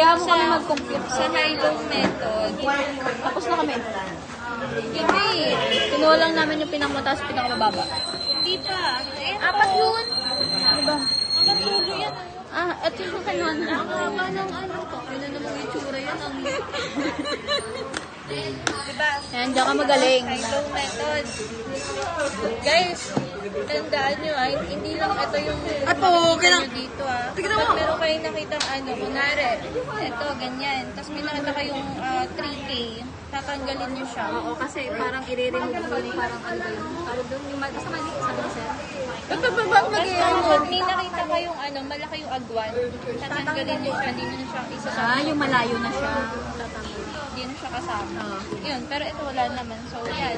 Kaya mo kami mag-compute. Sa high-low method, Tapos na kami. hindi. Kinuha lang namin yung pinakamataas, pinakamababa. Hindi pa. Apat yun. Ano ba? Hanggang dulo yan. Ito yung kanon. Ang haba ng ano ko. Ano namang itsura yan. Ang... diba? Yan, diyan ka magaling. High-low method. Guys, tandaan nyo hindi lang ito yung makikita nyo dito Pag meron kayong nakitang kunwari, ito, ganyan. Tapos may nakita kayong 3K, tatanggalin nyo siya. Oo, kasi parang i-remove yung parang ano ba yun. Tawag doon, yung basta mali, sabi ni sir. Tapos pag may nakita kayong malaki yung agwan, tatanggalin nyo siya, hindi nyo na siya isasama. Yung malayo na siya. Hindi na siya kasama. Yun, pero ito wala naman. So, yan.